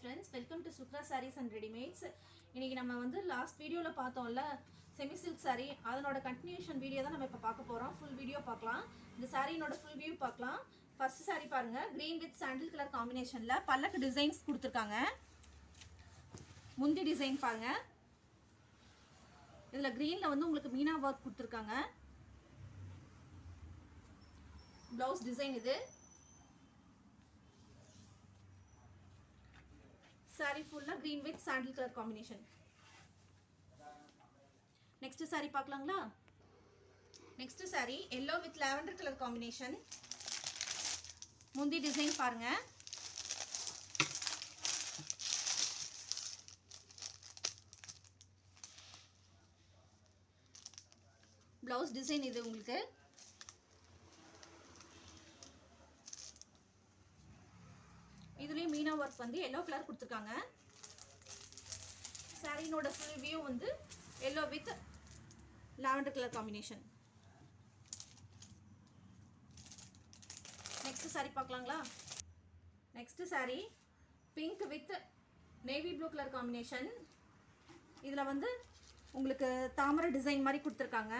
friends, welcome to Sukra Sarees and Readymades. இன்னைக்கு நம்ம வந்து லாஸ்ட் வீடியோல பார்த்தோம்ல செமி சில்க் saree அதனோட கண்டினியூஷன் வீடியோ தான் நம்ம இப்ப பார்க்க போறோம். ஃபுல் வீடியோ பார்க்கலாம். இந்த சாரியோட ஃபுல் வியூ பார்க்கலாம். ஃபர்ஸ்ட் saree பாருங்க, green with sandal color காம்பினேஷன்ல பல்லக்கு டிசைன்ஸ் கொடுத்திருக்காங்க. முந்தி டிசைன் பாருங்க. இதுல greenல வந்து உங்களுக்கு மீனா வர்க் கொடுத்திருக்காங்க. ப்ளவுஸ் டிசைன் இது. saree full green with sandal color combination. Next saree பார்க்கலாங்களா? Next saree yellow with lavender color combination. முந்தி டிசைன் பாருங்க. ப்ளவுஸ் டிசைன் இது உங்களுக்கு. இதுலயும் மீனா வர்க் வந்து yellow கலர் கொடுத்திருக்காங்க. சாரியோட ஃபுல் வியூ வந்து yellow with lavender color combination. Next saree பார்க்கலாங்களா? நெக்ஸ்ட் saree pink with navy blue color combination. இதுல வந்து உங்களுக்கு தாமரை டிசைன் மாதிரி கொடுத்திருக்காங்க.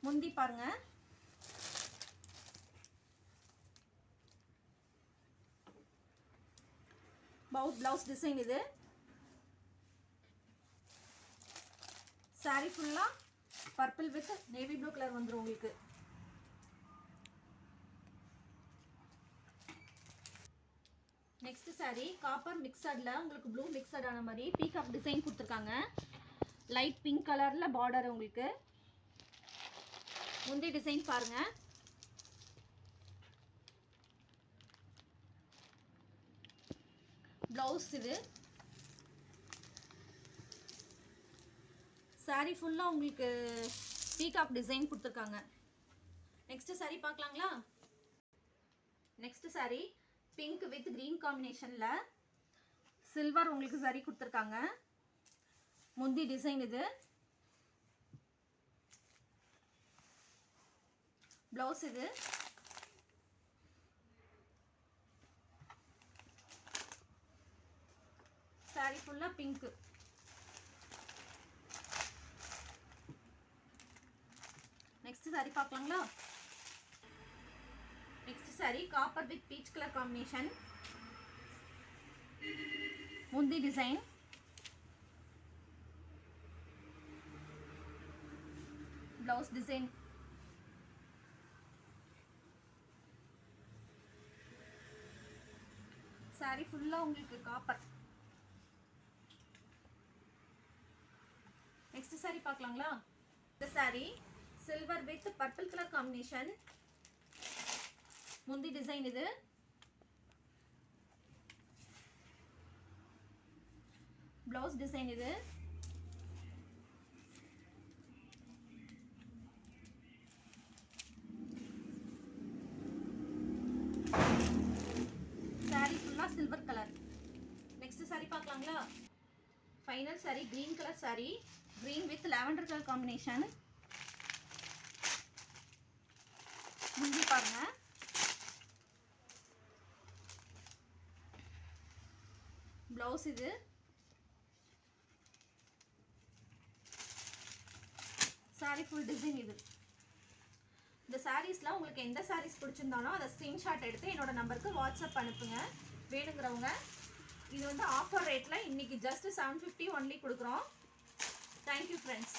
முந்தி பாருங்க. ப்ளவுஸ் டிசைன் இது. saree ஃபுல்லா purple with navy blue colour வந்துரும் உங்களுக்கு. நெக்ஸ்ட் saree காப்பர் மிக்ஸட்ல உங்களுக்கு ப்ளூ மிக்ஸட் ஆன மாதிரி பீகாக் டிசைன் கொடுத்திருக்காங்க. லைட் பிங்க் கலர்ல பார்டர் உங்களுக்கு. முந்தி டிசைன் பாருங்க. ப்ளவுஸ் இது. saree ஃபுல்லா உங்களுக்கு பீகாக் டிசைன் கொடுத்திருக்காங்க. நெக்ஸ்ட் saree பார்க்கலாங்களா? நெக்ஸ்ட் saree pink with green காம்பினேஷன்ல சில்வர் உங்களுக்கு saree கொடுத்திருக்காங்க. முந்தி டிசைன் இது. ப்ளவுஸ் இது. saree full pink. next saree பார்க்கலாங்களா? next saree copper with peach color combination. முந்தி design. Blouse design. saree full உங்களுக்கு காப்பர். நெக்ஸ்ட் saree பார்க்கலாங்களா? இந்த saree silver with purple color combination. முந்தி டிசைன் இது. ப்ளவுஸ் டிசைன் இது. saree ஃபுல்லா சில்வர் கலர். நெக்ஸ்ட் saree பார்க்கலாங்களா? Final saree green color saree, green with lavender color combination. முந்தி பாருங்க. ப்ளவுஸ் இது. saree full டிசைன் இது. இந்த sareesல உங்களுக்கு எந்த sarees பிடிச்சிருந்தாலும் அதை ஸ்கிரீன்ஷாட் எடுத்து என்னோட நம்பருக்கு வாட்ஸ்அப் அனுப்புங்க வேணுங்கிறவங்க. இது வந்து ஆஃபர் ரேட்ல இன்னைக்கு ஜஸ்ட் 750 ஒன்லி கொடுக்குறோம். Thank you friends.